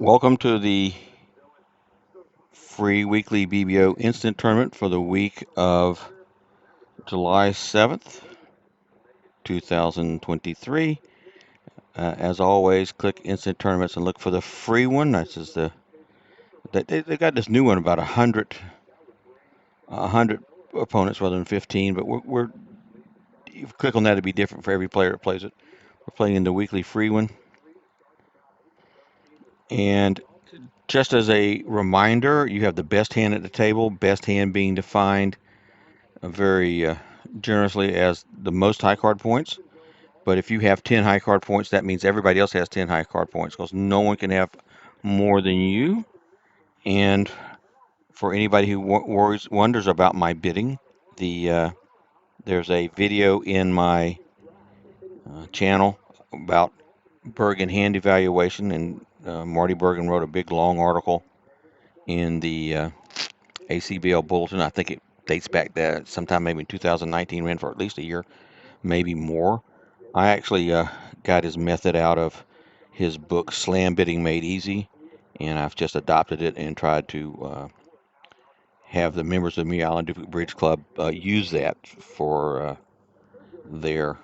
Welcome to the free weekly BBO Instant Tournament for the week of July 7th, 2023. As always, click Instant Tournaments and look for the free one. This is they got this new one about 100 opponents rather than 15, but you click on that to be different for every player that plays it. We're playing in the weekly free one. And just as a reminder, you have the best hand at the table, best hand being defined very generously as the most high card points. But if you have 10 high card points, that means everybody else has 10 high card points because no one can have more than you. And for anybody who wonders about my bidding, there's a video in my channel about Bergen hand evaluation, and Marty Bergen wrote a big long article in the ACBL bulletin. I think it dates back to sometime maybe in 2019, ran for at least a year, maybe more. I actually got his method out of his book Slam Bidding Made Easy, and I've just adopted it and tried to have the members of the Island Duplicate Bridge Club use that for their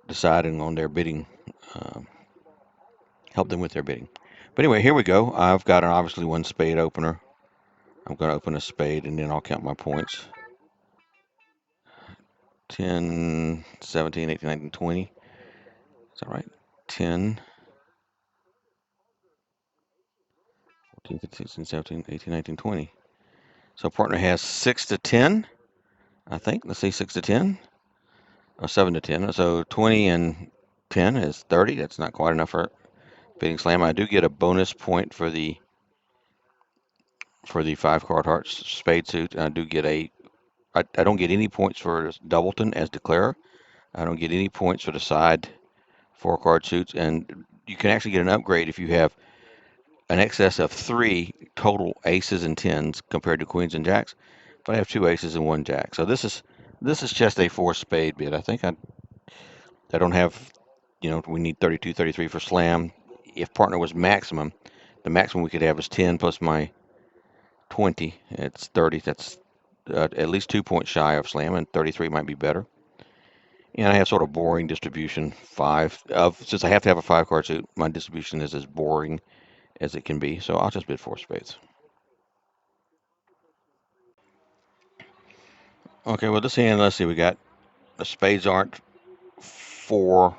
deciding on their bidding, help them with their bidding. But anyway, here we go. I've got obviously one spade opener. I'm going to open a spade and then I'll count my points. 10, 17, 18, 19, 20. Is that right? 10, 14, 15, 16, 17, 18, 19, 20. So partner has 6 to 10, I think. Let's see, 6 to 10, or 7 to 10. So 20 and 10 is 30. That's not quite enough for bidding slam. I do get a bonus point for the 5-card hearts spade suit. I do get I don't get any points for doubleton as declarer. I don't get any points for the side 4-card suits, and you can actually get an upgrade if you have an excess of 3 total aces and 10s compared to queens and jacks. But I have 2 aces and 1 jack. So this is just a 4 spade bid. I think I don't have, we need 32, 33 for slam. If partner was maximum, the maximum we could have is 10 plus my 20. It's 30. That's at least 2 points shy of slam, and 33 might be better. And I have sort of boring distribution. Since I have to have a 5-card suit, my distribution is as boring as it can be. So I'll just bid 4 spades. Okay, well, this hand, let's see, we got the spades aren't 4-0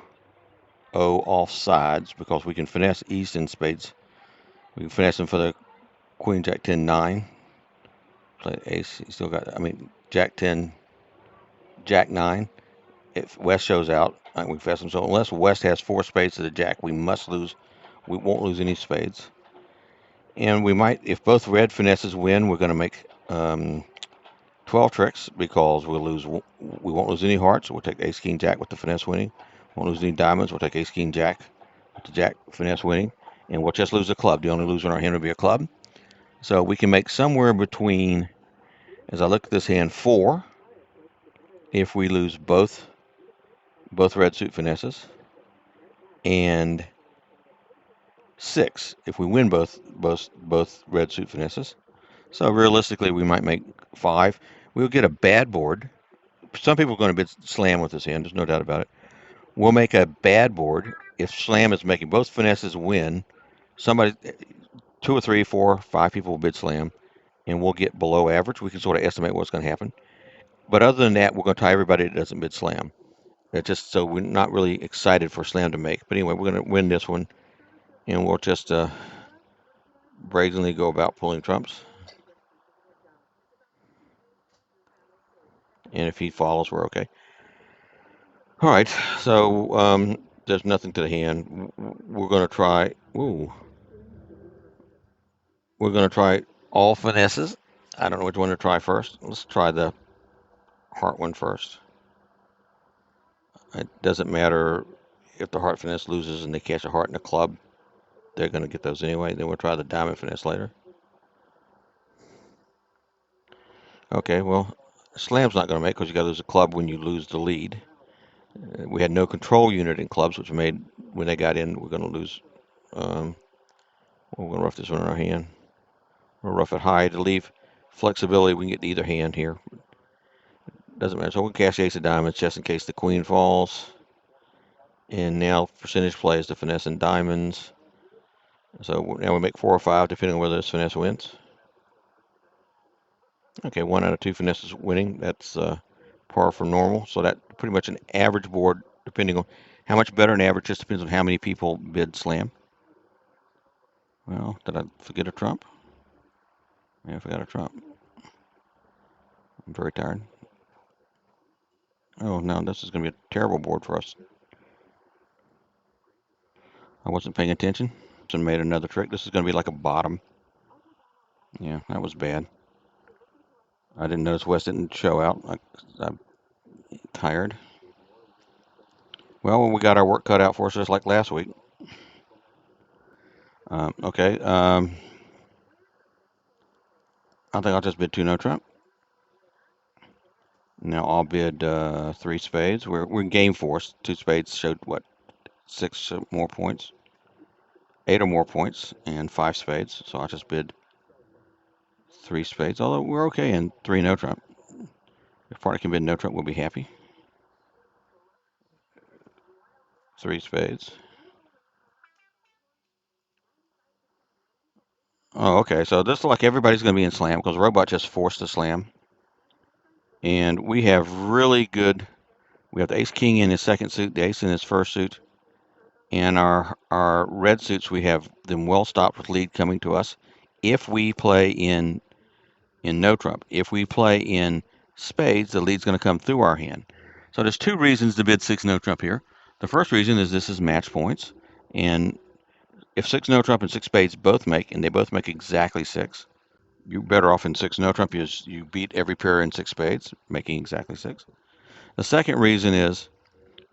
off sides because we can finesse east in spades. We can finesse them for the queen, jack, 10, 9. Play ace. You still got, jack, 10, jack, 9. If West shows out, we finesse them. So unless West has 4 spades to the jack, we won't lose any spades. And we might, if both red finesses win, we're going to make 12 tricks because we won't lose any hearts. We'll take ace, king, jack with the finesse winning. Won't lose any diamonds. We'll take ace, king, jack with the jack finesse winning. And we'll just lose a club. The only loser in our hand will be a club. So we can make somewhere between, as I look at this hand, 4 if we lose both red suit finesses, and 6 if we win both red suit finesses. So realistically, we might make 5. We'll get a bad board. Some people are going to bid slam with this hand. There's no doubt about it. We'll make a bad board if slam is making both finesses win. Somebody, 2 or 3, 4, 5 people will bid slam, and we'll get below average. We can sort of estimate what's going to happen. But other than that, we're going to tie everybody that doesn't bid slam. That's just so we're not really excited for slam to make. But anyway, we're going to win this one, and we'll just brazenly go about pulling trumps. And if he follows, we're okay. All right, so there's nothing to the hand. We're going to try. We're going to try all finesses. I don't know which one to try first. Let's try the heart one first. It doesn't matter if the heart finesse loses and they catch a heart in a club. They're going to get those anyway. Then we'll try the diamond finesse later. Okay, well, slam's not going to make because you got to lose a club when you lose the lead. We had no control unit in clubs, which made when they got in, we're going to lose. Well, We're going to rough this one in our hand. We'll rough it high to leave flexibility. We can get to either hand here. Doesn't matter. So we'll cash ace of diamonds just in case the queen falls. And now percentage play is the finesse and diamonds. So now we make 4 or 5 depending on whether this finesse wins. Okay, 1 out of 2 finesses winning. That's par for normal. So that's pretty much an average board depending on how much better an average just depends on how many people bid slam. Well, did I forget a trump? Yeah, I forgot a trump. I'm very tired. Oh no, this is going to be a terrible board for us. I wasn't paying attention and made another trick. This is going to be like a bottom. Yeah, that was bad. I didn't notice West didn't show out. I'm tired. Well, we got our work cut out for us just like last week. Okay. I think I'll just bid 2 no trump. Now I'll bid 3 spades. We're in game 4. 2 spades showed what? 6 more points. 8 or more points and 5 spades. So I'll just bid 3 spades. Although we're okay in 3 no trump. If partner can bid no trump, we'll be happy. 3 spades. Oh, okay. So this looks like everybody's going to be in slam because Robot just forced a slam. And we have really good. We have the ace king in his second suit, the ace in his first suit, and our red suits. We have them well stopped with lead coming to us. If we play in no trump, if we play in spades, the lead's going to come through our hand. So there's 2 reasons to bid 6 no trump here. The first reason is this is match points, and if 6 no trump and 6 spades both make, and they both make exactly 6, you're better off in 6 no trump. You beat every pair in 6 spades, making exactly 6. The second reason is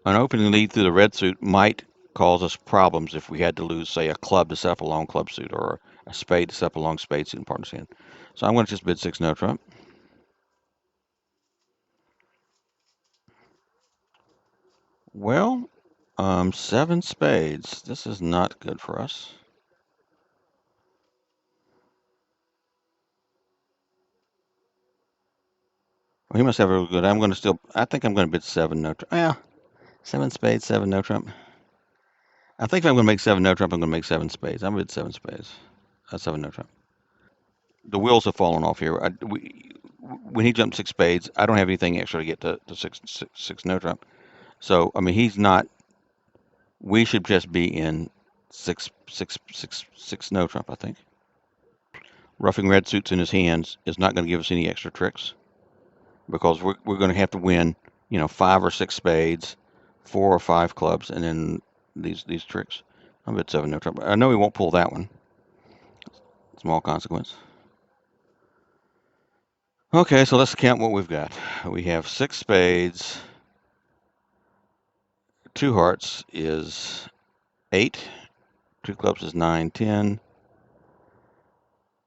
an opening lead through the red suit might cause us problems if we had to lose, say, a club to set up a long club suit or a spade to set up a long spade suit in partner's hand. So I'm going to just bid 6 no trump. Well, 7 spades. This is not good for us. Well, he must have a real good. I think I'm going to bid 7 no trump. Yeah, 7 spades, 7 no trump. I think if I'm going to make 7 no trump, I'm going to make 7 spades. I'm going to bid 7 spades. 7 no trump. The wheels have fallen off here. When he jumped 6 spades, I don't have anything extra to get to 6 no trump. So, I mean, he's not. We should just be in 6 no trump, I think. Roughing red suits in his hands is not going to give us any extra tricks because we're going to have to win, 5 or 6 spades, 4 or 5 clubs, and then these tricks. I'm at 7 no trump. I know he won't pull that one. Small consequence. Okay, so let's count what we've got. We have 6 spades. 2 hearts is 8. 2 clubs is 9, 10.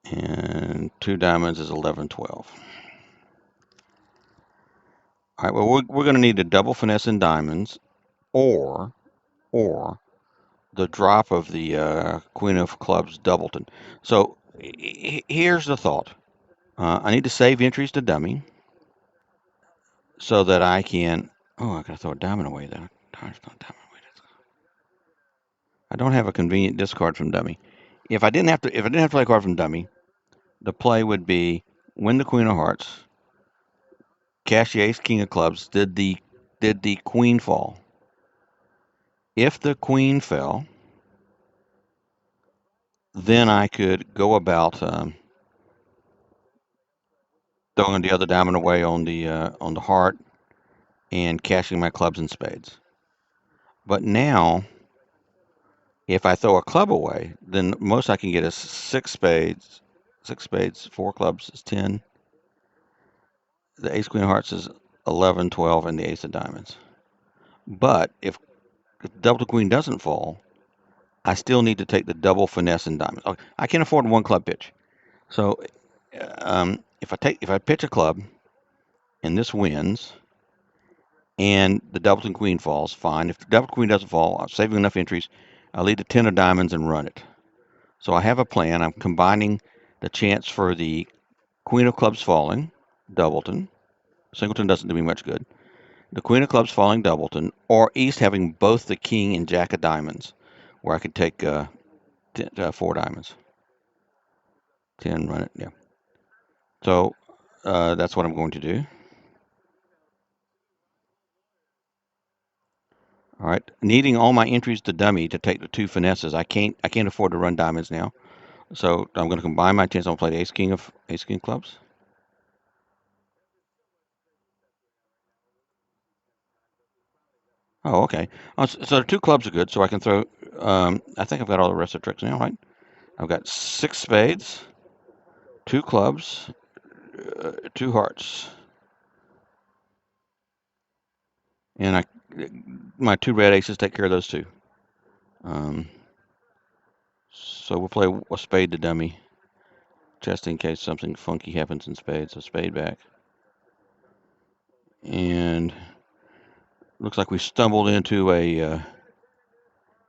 And 2 diamonds is 11, 12. All right, well, we're going to need a double finesse in diamonds or the drop of the Queen of Clubs doubleton. So here's the thought. I need to save entries to dummy so that I can. Oh, I got to throw a diamond away there. I don't have a convenient discard from dummy. If I didn't have to play a card from dummy, the play would be win the Queen of Hearts, cash the Ace King of Clubs. Did the Queen fall? If the Queen fell, then I could go about throwing the other diamond away on the heart and cashing my clubs and spades. But now, if I throw a club away, then most I can get is 6 spades. 6 spades, 4 clubs is 10. The Ace Queen of Hearts is 11, 12, and the Ace of Diamonds. But if the double Queen doesn't fall, I still need to take the double finesse and diamonds. Okay, I can afford 1 club pitch. So if I pitch a club and this wins, and the doubleton queen falls, fine. If the double queen doesn't fall, I'm saving enough entries. I'll lead to 10 of diamonds and run it. So I have a plan. I'm combining the chance for the Queen of Clubs falling, doubleton. Singleton doesn't do me much good. The Queen of Clubs falling doubleton, or East having both the King and Jack of Diamonds, where I could take 4 diamonds. 10, run it, yeah. So that's what I'm going to do. All right, needing all my entries to dummy to take the 2 finesses. I can't afford to run diamonds now. So I'm going to combine my tens. I'm going to play the Ace King clubs. Oh, okay. So the 2 clubs are good. So I can throw. I think I've got all the rest of the tricks now, right? I've got 6 spades, 2 clubs, 2 hearts, and my 2 red aces take care of those 2. Um, so we'll play a spade to dummy, just in case something funky happens in spades. So spade back, and looks like we stumbled into a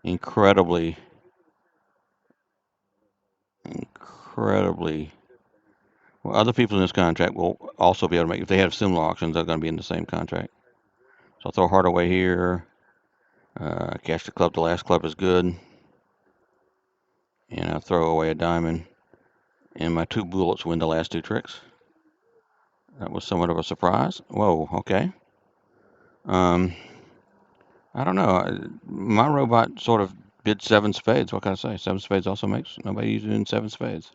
incredibly well, other people in this contract will also be able to make, if they have similar auctions, they're going to be in the same contract. So I'll throw a heart away here. Cash the club. The last club is good. And I'll throw away a diamond. And my 2 bullets win the last 2 tricks. That was somewhat of a surprise. Whoa, okay. I don't know. My robot sort of bid 7 spades. What can I say? 7 spades also makes nobody using 7 spades.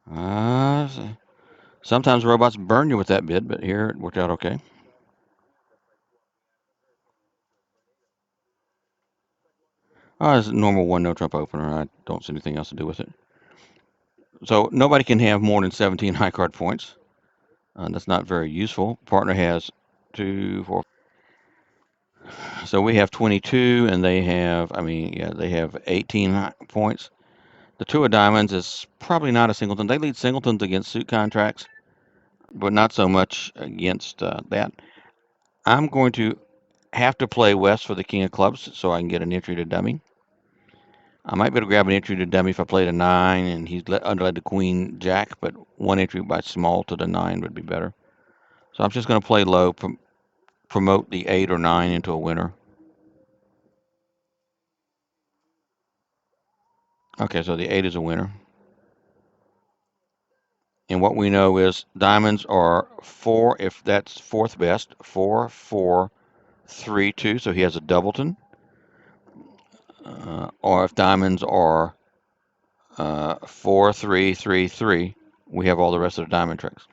Uh, Sometimes robots burn you with that bid, but here it worked out okay. It's a normal 1 no trump opener. I don't see anything else to do with it. So nobody can have more than 17 high card points. That's not very useful. Partner has 2, 4. So we have 22, and they have, they have 18 points. The 2 of diamonds is probably not a singleton. They lead singletons against suit contracts, but not so much against that. I'm going to have to play West for the king of clubs so I can get an entry to dummy. I might be able to grab an entry to dummy if I played a 9 and he's underlaid the queen jack, but 1 entry by small to the 9 would be better. So I'm just going to play low, promote the 8 or 9 into a winner. Okay, so the 8 is a winner. And what we know is diamonds are 4, if that's 4th best, 4, 4, 3, 2, so he has a doubleton. Or if diamonds are 4, 3, 3, 3, we have all the rest of the diamond tricks.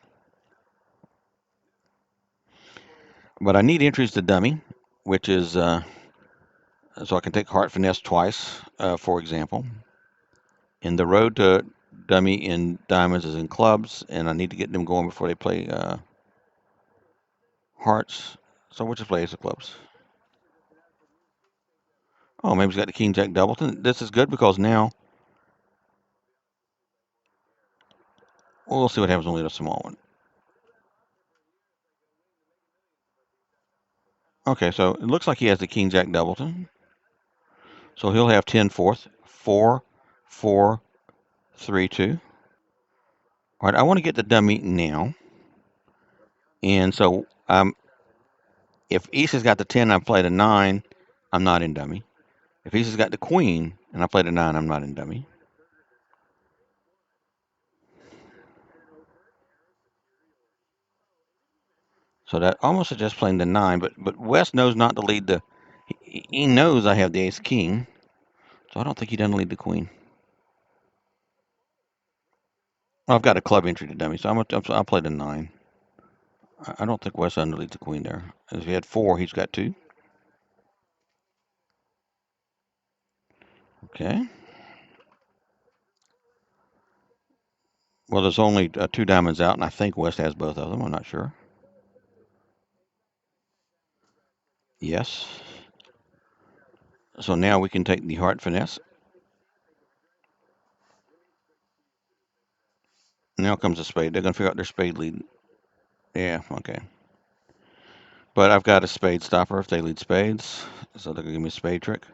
But I need entries to dummy, which is, so I can take heart finesse twice, for example. And the road to dummy in diamonds is in clubs, and I need to get them going before they play hearts. So we'll just play ace of clubs. Oh, maybe he's got the king jack doubleton. This is good because now we'll see what happens when we lead a small one. Okay, so it looks like he has the king jack doubleton. So he'll have 10 fourth, 4, 4, 3, 2. All right, I want to get the dummy now. And so if East has got the 10 and I played a 9, I'm not in dummy. If East has got the queen and I played a 9, I'm not in dummy. So that almost suggests playing the 9, but West knows not to lead the. He knows I have the ace king, so I don't think he doesn't lead the queen. Well, I've got a club entry to dummy, so I'll play the 9. I don't think West underleads the queen there. If he had 4, he's got 2. Okay. Well, there's only 2 diamonds out, and I think West has both of them. I'm not sure. Yes. So now we can take the heart finesse. Now comes the spade. They're going to figure out their spade lead. Yeah, okay. But I've got a spade stopper if they lead spades. So they're going to give me a spade trick.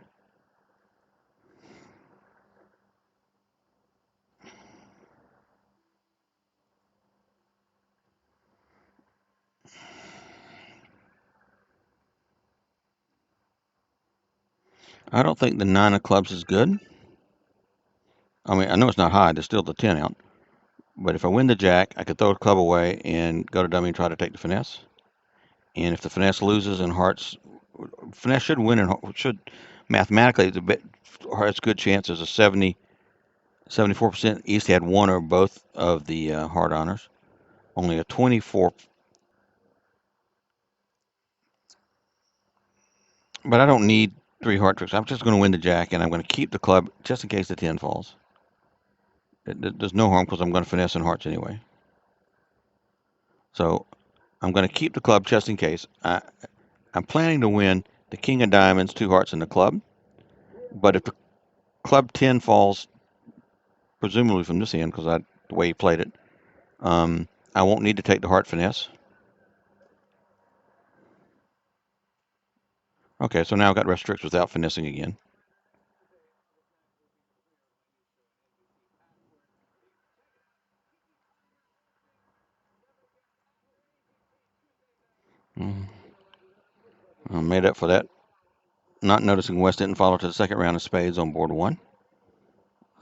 I don't think the 9 of clubs is good. I mean, I know it's not high. There's still the 10 out. But if I win the jack, I could throw the club away and go to dummy and try to take the finesse. And if the finesse loses and hearts, finesse should win and should mathematically, it's a bit, hearts good chance. There's a 74% East had one or both of the heart honors. Only a 24. But I don't need 3 heart tricks. I'm just going to win the jack, and I'm going to keep the club just in case the 10 falls. There's no harm because I'm going to finesse in hearts anyway. So I'm going to keep the club just in case. I'm planning to win the king of diamonds, 2 hearts, and the club. But if the club 10 falls, presumably from this end, because the way he played it, I won't need to take the heart finesse. Okay, so now I've got restricts without finessing again. I made up for that. Not noticing West didn't follow to the second round of spades on board 1.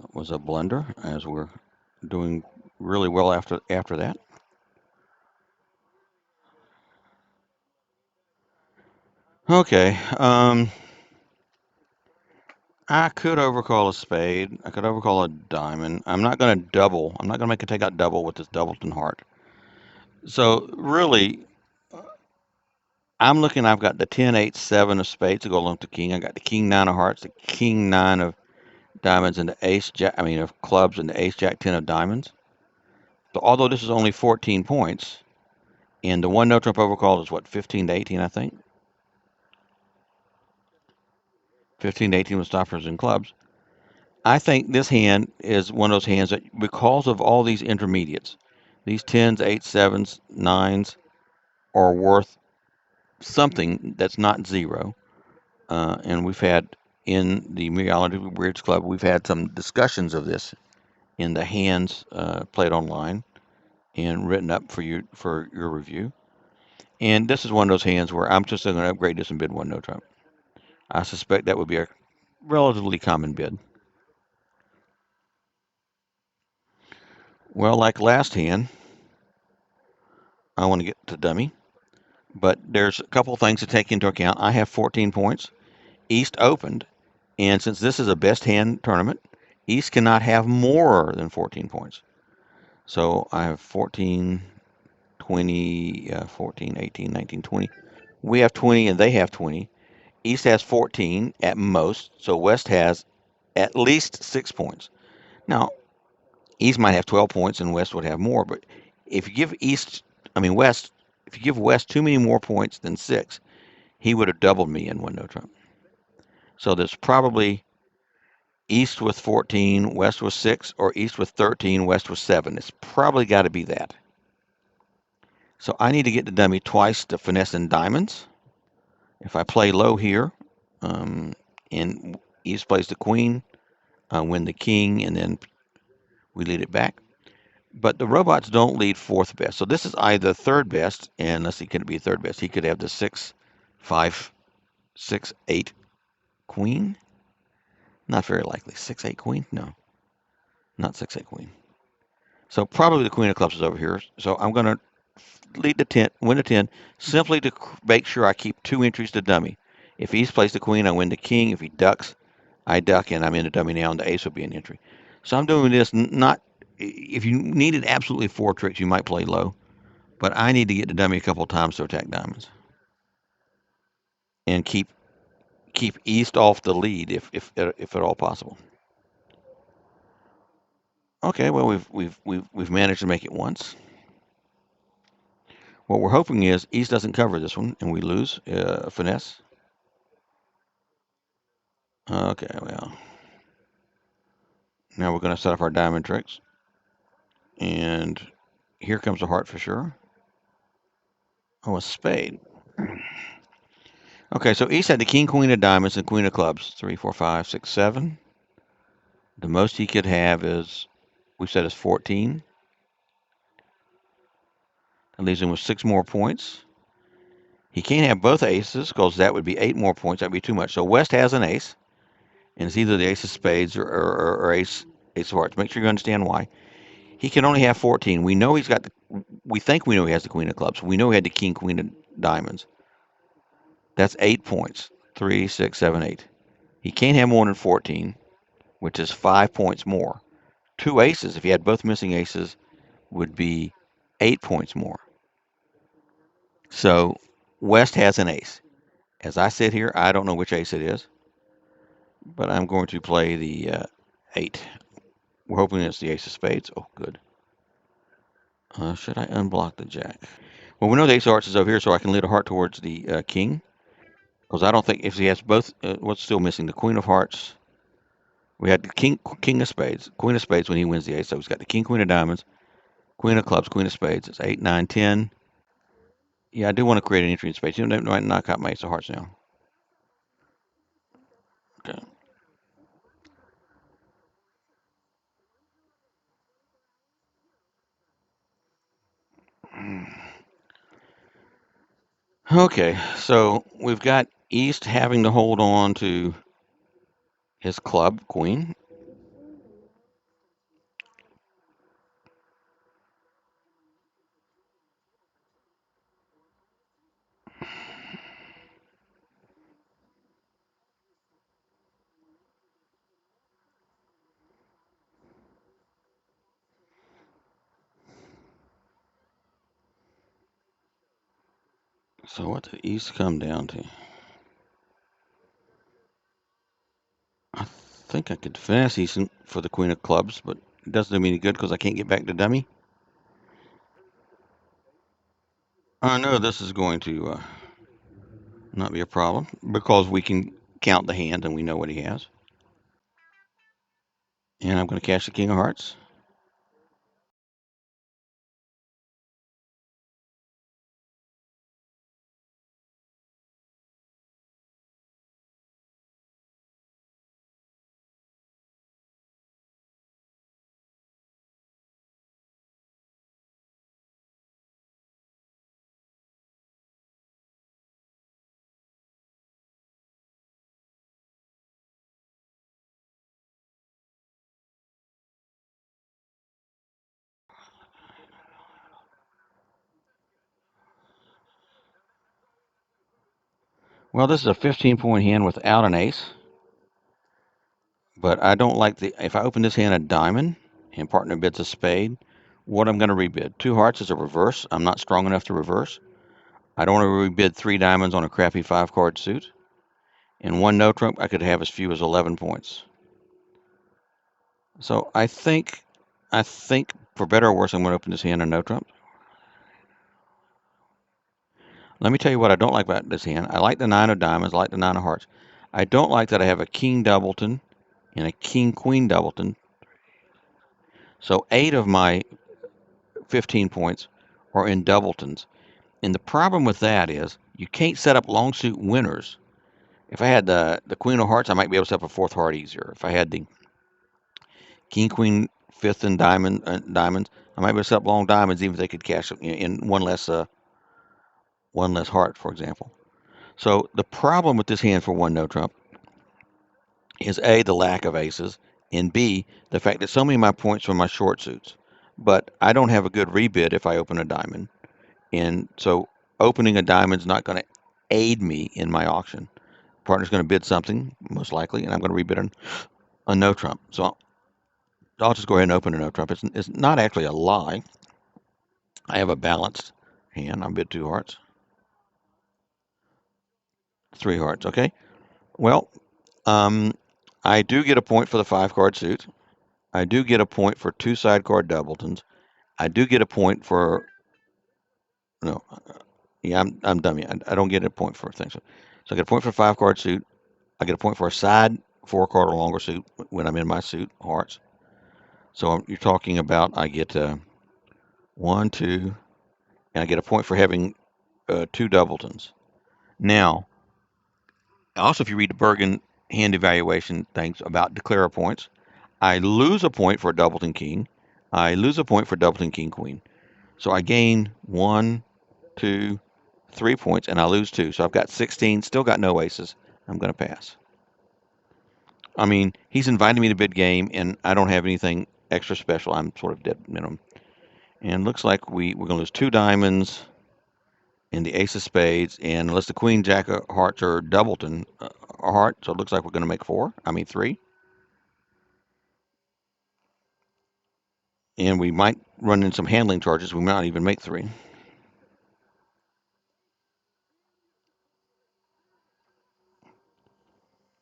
That was a blunder, as we're doing really well after that. Okay, I could overcall a spade. I could overcall a diamond. I'm not going to double. I'm not going to make a takeout double with this doubleton heart. So really, I'm looking. I've got the 10, 8, 7 of spades to go along with the king. I got the king 9 of hearts, the king 9 of diamonds, and the ace jack. I mean of clubs, and the ace jack 10 of diamonds. So although this is only 14 points, and the one no trump overcall is what, 15 to 18, I think. 15 to 18 with stoppers and clubs. I think this hand is one of those hands that, because of all these intermediates, these 10s, 8s, 7s, 9s are worth something that's not 0. And we've had, in the Meteorology Weirds Club, we've had some discussions of this in the hands played online and written up for your review. And this is one of those hands where I'm just going to upgrade this and bid 1 no trump. I suspect that would be a relatively common bid. Well, like last hand, I want to get to dummy, but there's a couple things to take into account. I have 14 points. East opened, and since this is a best hand tournament, East cannot have more than 14 points. So I have 14, 20, 14, 18, 19, 20. We have 20 and they have 20. East has 14 at most, so West has at least 6 points. Now, East might have 12 points and West would have more, but if you give West, if you give West too many more points than 6, he would have doubled me in 1 no trump. So there's probably East with 14, West with 6, or East with 13, West with 7. It's probably got to be that. So I need to get the dummy twice to finesse in diamonds. If I play low here, and East plays the queen, I win the king, and then we lead it back. But the robots don't lead 4th best. So this is either 3rd best, and let's see, can it be 3rd best? He could have the 6, 5, 6, 8 queen. Not very likely. 6, 8 queen? No, not 6, 8 queen. So probably the queen of clubs is over here. So I'm going to lead the 10, win the 10, simply to make sure I keep 2 entries to dummy. If East plays the queen, I win the king. If he ducks, I duck, and I'm in the dummy now, and the ace will be an entry. So I'm doing this not, if you needed absolutely 4 tricks, you might play low. But I need to get the dummy a couple times to attack diamonds. And keep East off the lead if at all possible. Okay, well we've managed to make it once. What we're hoping is East doesn't cover this one and we lose finesse. Okay, well, now we're going to set up our diamond tricks. And here comes a heart for sure. Oh, a spade. Okay, so East had the king, queen of diamonds, and queen of clubs. 3, 4, 5, 6, 7. The most he could have is, we said, is 14. That leaves him with 6 more points. He can't have both aces because that would be 8 more points. That would be too much. So West has an ace. and it's either the ace of spades or ace of hearts. Make sure you understand why. He can only have 14. We know he's got we think we know he has the queen of clubs. We know he had the king, queen of diamonds. That's 8 points. 3, 6, 7, 8. He can't have more than 14, which is 5 points more. Two aces, if he had both missing aces, would be 8 points more. So West has an ace. As I sit here, I don't know which ace it is, but I'm going to play the 8. We're hoping it's the ace of spades. Oh, good. Should I unblock the jack? Well, we know the ace of hearts is over here, so I can lead a heart towards the king. Because I don't think if he has both, what's still missing? The queen of hearts. We had the king of spades, queen of spades when he wins the ace. So he's got the king, queen of diamonds, queen of clubs, queen of spades. It's 8, 9, 10. Yeah, I do want to create an entry in spades. You know, I might knock out my ace of hearts now. Okay. Okay, so we've got East having to hold on to his club, queen. So what did East come down to? I think I could finesse East for the queen of clubs, but it doesn't do me any good because I can't get back to dummy. I know this is going to not be a problem because we can count the hand and we know what he has. And I'm going to cash the king of hearts. Well, this is a 15-point hand without an ace, but I don't like if I open this hand a diamond and partner bids a spade, what I'm going to rebid. Two hearts is a reverse. I'm not strong enough to reverse. I don't want to rebid 3 diamonds on a crappy 5-card suit. And one no trump, I could have as few as 11 points. So I think for better or worse, I'm going to open this hand a no trump. Let me tell you what I don't like about this hand. I like the 9 of diamonds. I like the 9 of hearts. I don't like that I have a king doubleton and a king queen doubleton. So 8 of my 15 points are in doubletons. And the problem with that is you can't set up long suit winners. If I had the queen of hearts, I might be able to set up a 4th heart easier. If I had the king queen 5th and diamonds, I might be able to set up long diamonds even if they could cash in one less heart, for example. So the problem with this hand for one no trump is A, the lack of aces, and B, the fact that so many of my points are my short suits. But I don't have a good rebid if I open a diamond. And so opening a diamond's not going to aid me in my auction. Partner's going to bid something, most likely, and I'm going to rebid a no trump. So I'll just go ahead and open a no trump. It's not actually a lie. I have a balanced hand. I'm bid 2 hearts. 3 hearts, okay? Well, I do get a point for the 5-card suit. I do get a point for 2 side card doubletons. I do get a point for no, yeah, I'm dummy. I don't get a point for things. So I get a point for a 5-card suit. I get a point for a side 4-card or longer suit when I'm in my suit hearts. So you're talking about I get 1, 2, and I get a point for having 2 doubletons. Now, also if you read the Bergen hand evaluation things about declare points, I lose a point for a doubleton king. I lose a point for doubleton king queen. So I gain 1, 2, 3 points, and I lose 2. So I've got 16, still got no aces. I'm going to pass. I mean, he's invited me to bid game, and I don't have anything extra special. I'm sort of dead minimum. And looks like we're going to lose 2 diamonds and the ace of spades. And unless the queen, jack of hearts or doubleton a heart, so it looks like we're going to make 3. And we might run in some handling charges. We might not even make 3.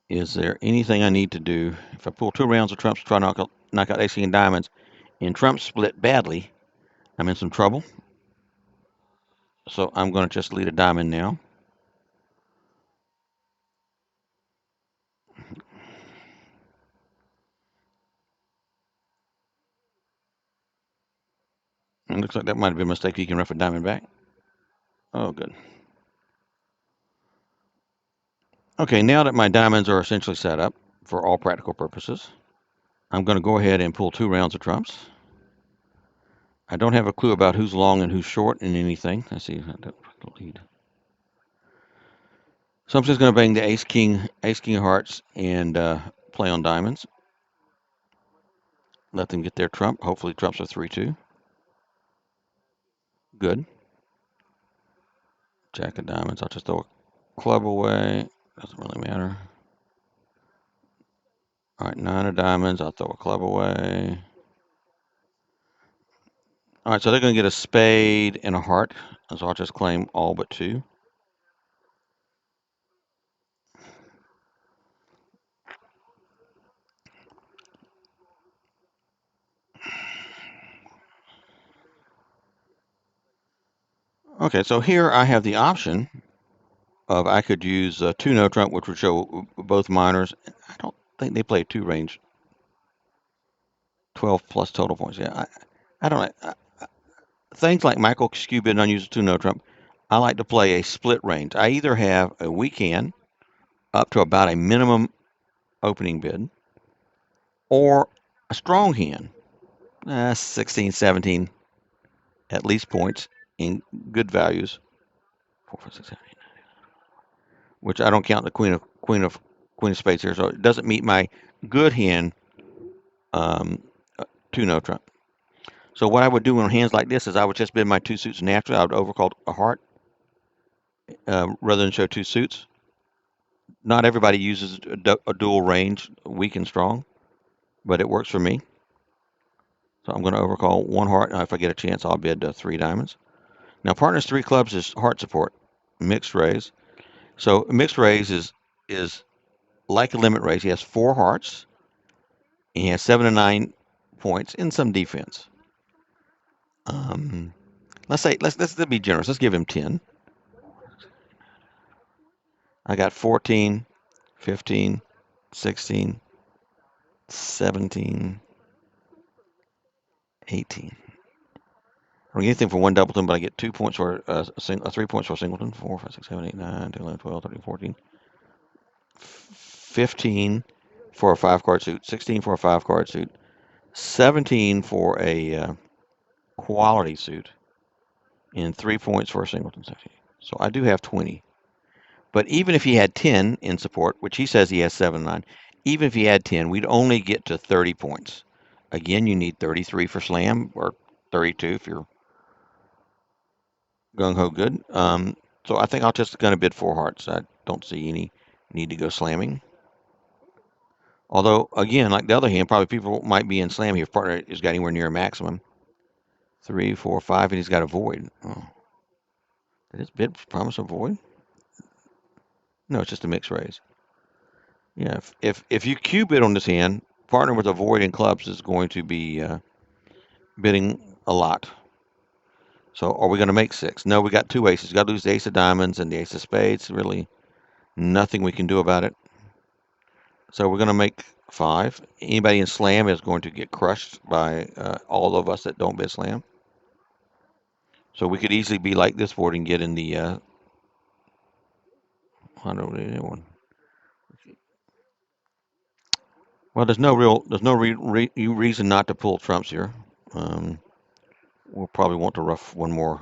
Is there anything I need to do? If I pull 2 rounds of trumps to try to knock out ace king and diamonds, and trumps split badly, I'm in some trouble. So I'm going to just lead a diamond now. It looks like that might have been a mistake. You can rough a diamond back. Oh, good. Okay, now that my diamonds are essentially set up for all practical purposes, I'm going to go ahead and pull 2 rounds of trumps. I don't have a clue about who's long and who's short in anything. Let's see. Lead. So I'm just going to bang the ace king of hearts, and play on diamonds. Let them get their trump. Hopefully trumps are 3-2. Good. Jack of diamonds. I'll just throw a club away. Doesn't really matter. All right, 9 of diamonds. I'll throw a club away. All right, so they're going to get a spade and a heart. So I'll just claim all but 2. Okay, so here I have the option of I could use 2 no trump, which would show both minors. I don't think they play 2 range. 12 plus total points. Yeah, I don't know. Things like Michael skew bid and unused 2 no trump, I like to play a split range. I either have a weak hand up to about a minimum opening bid, or a strong hand, 16, 17 at least points in good values. 4, 5, 6, 7, 8, 9, which I don't count the queen of spades here, so it doesn't meet my good hand 2 no trump. So what I would do on hands like this is I would just bid my 2 suits naturally. I would overcall a heart rather than show 2 suits. Not everybody uses a dual range, weak and strong, but it works for me. So I'm going to overcall 1 heart. Now if I get a chance, I'll bid 3 diamonds. Now partners 3 clubs is heart support, mixed raise. So mixed raise is like a limit raise. He has 4 hearts. And he has 7 to 9 points in some defense. Let's be generous. Let's give him 10. I got 14, 15, 16, 17, 18. I don't get anything for 1 doubleton, but I get 2 points for 3 points for a singleton. 4, 5, 6, 7, 8, 9, 10, 11, 12, 13, 14, 15 for a 5-card suit, 16 for a 5-card suit, 17 for a quality suit, and 3 points for a singleton. So I do have 20. But even if he had 10 in support, which he says he has 7, 9, even if he had 10, we'd only get to 30 points. Again, you need 33 for slam, or 32 if you're gung-ho good. So I think I'll just going to bid 4 hearts. I don't see any need to go slamming. Although, again, like the other hand, probably people might be in slam here if partner has got anywhere near a maximum. 3, 4, 5, and he's got a void. Oh. Did his bid promise a void? No, it's just a mixed raise. Yeah, if you Q bid on this hand, partner with a void in clubs is going to be bidding a lot. So are we going to make 6? No, we got 2 aces. Got to lose the ace of diamonds and the ace of spades. Really nothing we can do about it. So we're going to make 5. Anybody in slam is going to get crushed by all of us that don't bid slam. So we could easily be like this board and get in the 181. Well, there's no reason not to pull trumps here. We'll probably want to rough one more.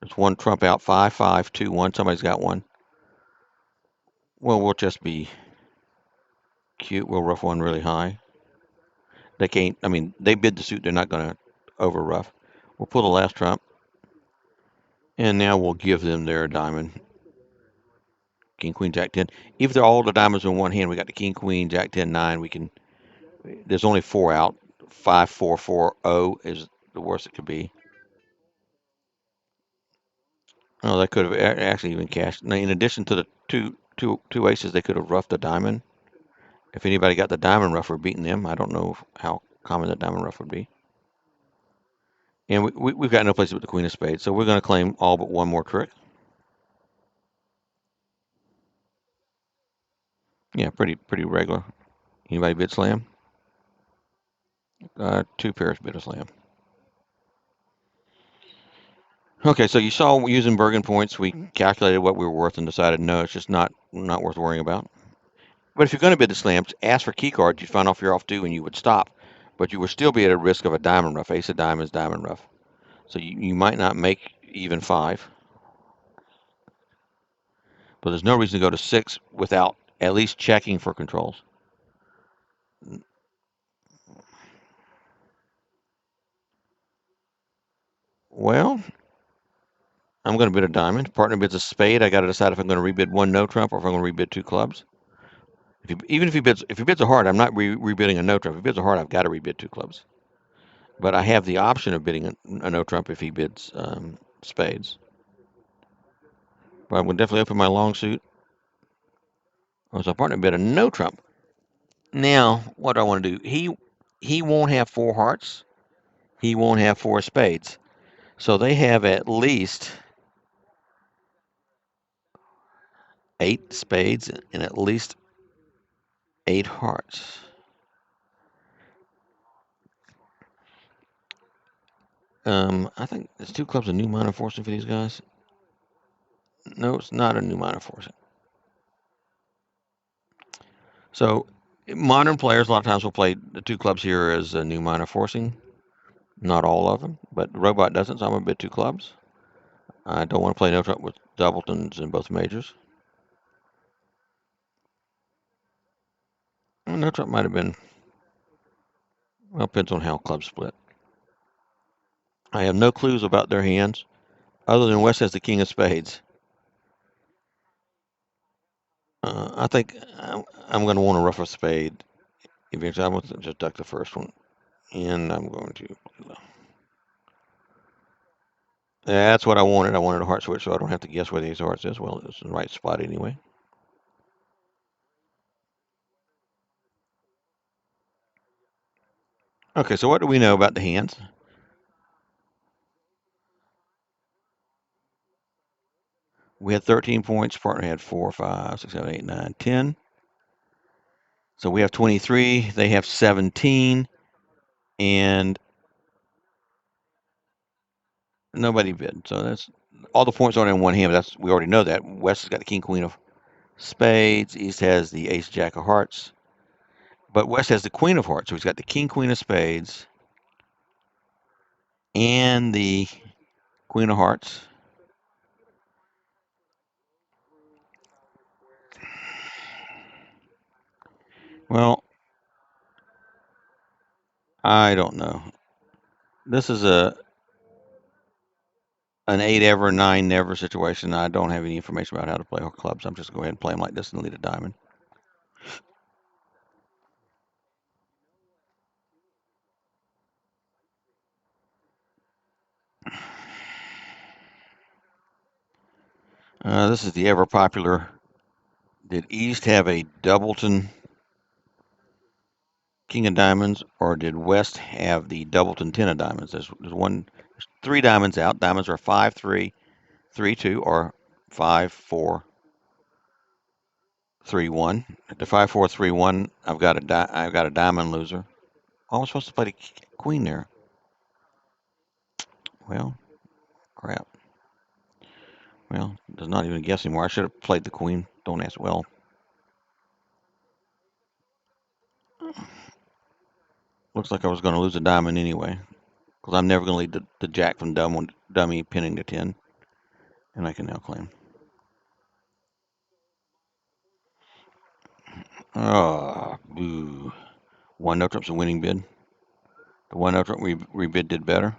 There's 1 trump out. 5, 5, 2, 1. Somebody's got 1. Well, we'll just be Cute. We'll rough one really high. They can't. I mean, they bid the suit. They're not going to over rough. We'll pull the last trump, and now we'll give them their diamond. King, Queen, Jack, 10. If they're all the diamonds in one hand, we got the King, Queen, Jack, 10, 9. We can. There's only 4 out. 5, 4, 4, 0 is the worst it could be. Oh, they could have actually even cashed. Now, in addition to the two aces, they could have roughed a diamond. If anybody got the diamond rough, we're beating them. I don't know how common the diamond rough would be. And we've got no place with the Queen of Spades, so we're going to claim all but one more trick. Yeah, pretty regular. Anybody bid slam? 2 pairs bid a slam. Okay, so you saw using Bergen points, we calculated what we were worth and decided no, it's just not worth worrying about. But if you're going to bid the slams, ask for key cards. You'd find off you're off 2 and you would stop, but you would still be at a risk of a diamond rough. Ace of diamonds, diamond rough. So you might not make even 5. But there's no reason to go to 6 without at least checking for controls. Well, I'm going to bid a diamond. Partner bids a spade. I got to decide if I'm going to rebid 1 no trump or if I'm going to rebid 2 clubs. Even if he bids a heart, I'm not rebidding a no trump. If he bids a heart, I've got to rebid 2 clubs. But I have the option of bidding a no trump if he bids spades. But I'm going to definitely open my long suit. Oh, so partner bid a no trump. Now, what do I want to do? He won't have 4 hearts. He won't have 4 spades. So they have at least 8 spades and at least 8 hearts. I think it's 2 clubs a new minor forcing for these guys. No, it's not a new minor forcing. So modern players a lot of times will play the 2 clubs here as a new minor forcing. Not all of them, but the robot doesn't, so I'm going to bid 2 clubs. I don't want to play no trump with doubletons in both majors. Well, no trump might have been, well, depends on how clubs split. I have no clues about their hands, other than West has the king of spades. I think I'm going to want to rough a spade. Eventually, I'm going to just duck the first one, and I'm going to. That's what I wanted. I wanted a heart switch, so I don't have to guess where these hearts is. Well, it's in the right spot anyway. Okay, so what do we know about the hands? We had 13 points. Partner had 4, 5, 6, 7, 8, 9, 10. So we have 23. They have 17, and nobody bid. So that's all the points aren't in one hand. But we already know that. West has got the king, queen of spades. East has the ace, jack of hearts. But West has the queen of hearts. So he's got the king, queen of spades, and the queen of hearts. Well, I don't know. This is an 8 ever, 9 never situation. I don't have any information about how to play clubs. I'm just going to go ahead and play them like this and lead a diamond. This is the ever popular. Did East have a doubleton king of diamonds, or did West have the doubleton 10 of diamonds? There's 3 diamonds out. Diamonds are 5, 3, 3, 2, or 5, 4, 3, 1. At the 5, 4, 3, 1, I've got a diamond loser. Oh, I was supposed to play the queen there. Well, crap. Well, there's not even a guess anymore. I should have played the queen. Don't ask. Well, looks like I was going to lose a diamond anyway, because I'm never going to lead the jack from dummy pinning to 10, and I can now claim. Oh, boo. One no trump's a winning bid. The one no trump rebid did better.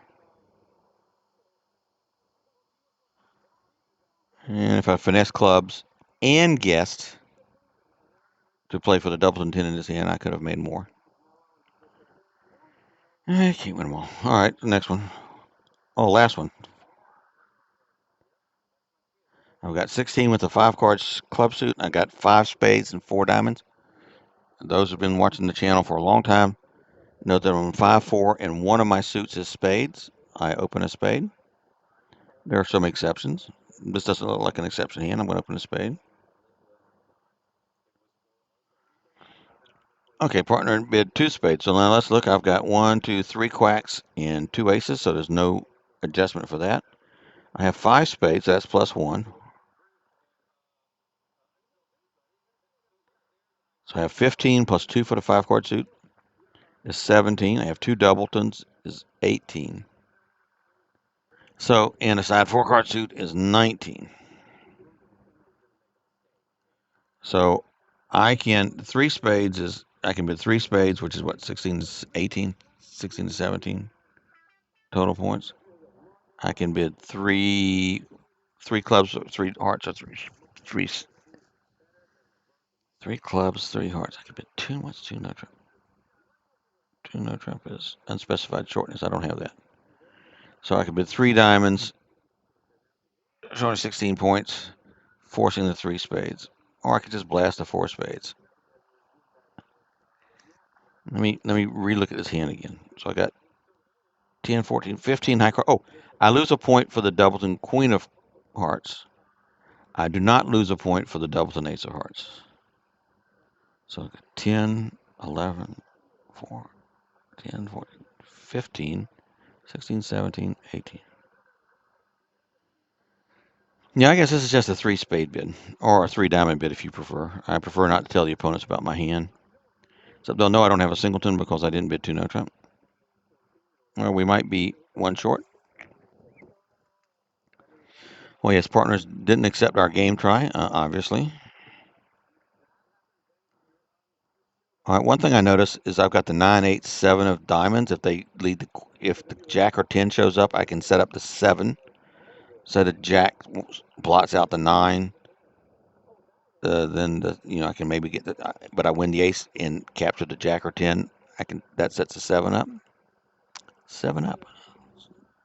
And if I finesse clubs and guessed to play for the doubles and 10 in this hand, I could have made more. I can't win them all. All right, the next one. Oh, last one. I've got 16 with the 5 cards club suit. I got 5 spades and 4 diamonds. Those who've been watching the channel for a long time know that I'm 5-4 and one of my suits is spades. I open a spade. There are some exceptions. This doesn't look like an exception hand. I'm going to open a spade. Okay, partner bid 2 spades. So now let's look. I've got 1, 2, 3 quacks and 2 aces, so there's no adjustment for that. I have 5 spades. That's plus 1. So I have 15 plus 2 for the 5 card suit is 17. I have 2 doubletons is 18. So, and a side 4 card suit is 19. So I can, 3 spades is, I can bid 3 spades, which is what, 16 to 18, 16 to 17 total points. I can bid 3 clubs, 3 hearts, or 3 clubs, 3 hearts. I can bid 2. What's 2 no trump? 2 no trump is unspecified shortness. I don't have that. So I can bid 3 diamonds, showing 16 points, forcing the 3 spades. Or I could just blast the 4 spades. Let me relook at this hand again. So I got 10, 14, 15 high card. Oh, I lose a point for the doubleton queen of hearts. I do not lose a point for the doubleton ace of hearts. So 10, 11, 4, 10, 14, 15, 16, 17, 18. Yeah, I guess this is just a 3 spade bid, or a 3 diamond bid if you prefer. I prefer not to tell the opponents about my hand. So they'll know I don't have a singleton because I didn't bid 2 no trump. Well, we might be 1 short. Well, yes, partners didn't accept our game try, obviously. All right, one thing I noticed is I've got the 9, 8, 7 of diamonds. If they lead if the jack or 10 shows up, I can set up the 7. So the jack blots out the 9. Then I can maybe get but I win the ace and capture the jack or 10. That sets the 7 up. 7 up.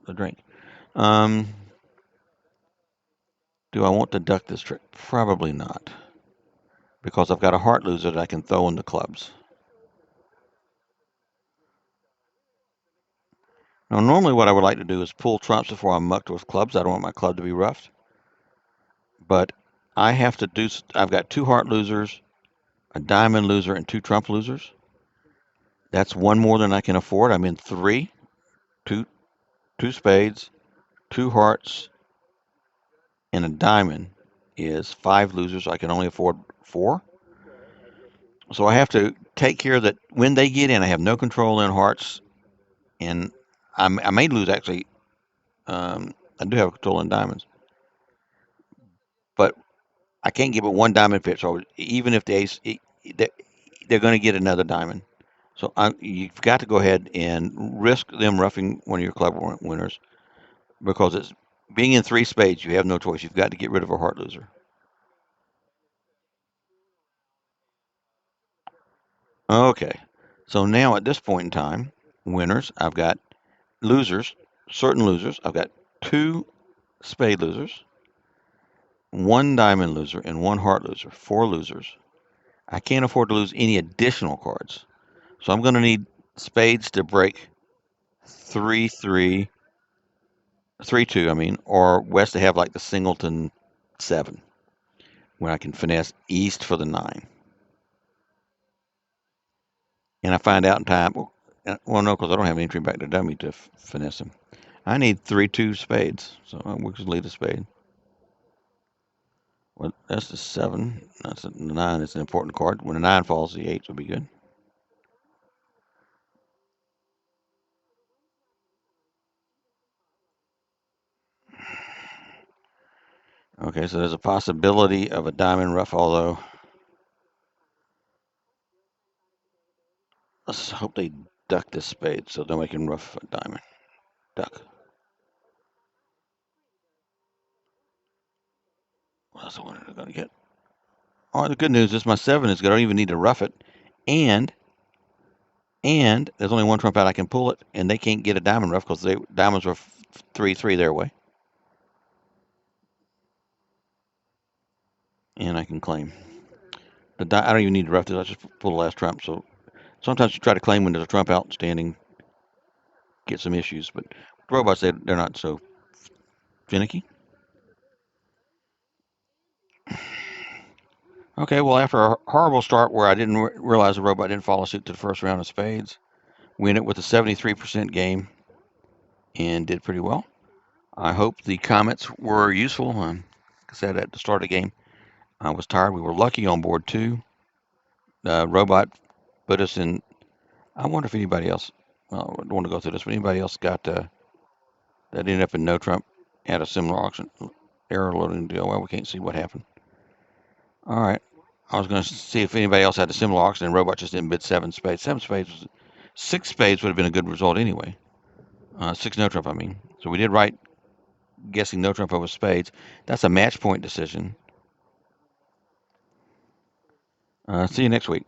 The drink. Do I want to duck this trick? Probably not, because I've got a heart loser that I can throw in the clubs. Now, normally what I would like to do is pull trumps before I'm mucked with clubs. I don't want my club to be roughed. But I have to do, I've got 2 heart losers, a diamond loser, and 2 trump losers. That's 1 more than I can afford. I'm in 3, 2 spades, 2 hearts, and a diamond is 5 losers. I can only afford 4. So I have to take care that when they get in, I have no control in hearts, and I may lose actually. I do have control in diamonds, but I can't give it 1 diamond pitch. So even if the ace, they're going to get another diamond. So you've got to go ahead and risk them roughing one of your club winners, because it's being in 3 spades. You have no choice. You've got to get rid of a heart loser. Okay, so now at this point in time, winners, I've got losers, certain losers. I've got 2 spade losers, 1 diamond loser, and 1 heart loser. 4 losers. I can't afford to lose any additional cards. So I'm going to need spades to break 3-3, 3-2, I mean, or West to have like the singleton 7, where I can finesse East for the 9. And I find out in time, well, no, because I don't have an entry back to dummy to finesse him. I need 3-2 spades, so we can lead a spade. Well, that's the 7. That's the 9. It's an important card. When the 9 falls, the 8 will be good. Okay, so there's a possibility of a diamond rough, although Let's hope they duck this spade so nobody can rough a diamond. Duck. Well, that's the one they're going to get. All right, the good news is my 7 is good. I don't even need to rough it. And there's only one trump out I can pull it, and they can't get a diamond rough because diamonds were 3-3 their way. And I can claim. I don't even need to rough this. I just pull the last trump. So sometimes you try to claim when there's a trump outstanding, get some issues. But robots, they're not so finicky. Okay, well, after a horrible start where I didn't realize the robot didn't follow suit to the first round of spades, we ended with a 73% game and did pretty well. I hope the comments were useful. Like I said at the start of the game, I was tired. We were lucky on board 2. The robot put us in. I wonder if anybody else, well, I don't want to go through this, but anybody else got that ended up in no trump had a similar auction error loading deal. Well, we can't see what happened. All right. I was going to see if anybody else had a similar auction, and robot just didn't bid 7 spades. 6 spades would have been a good result anyway. 6 no trump, I mean. So we did right guessing no trump over spades. That's a match point decision. See you next week.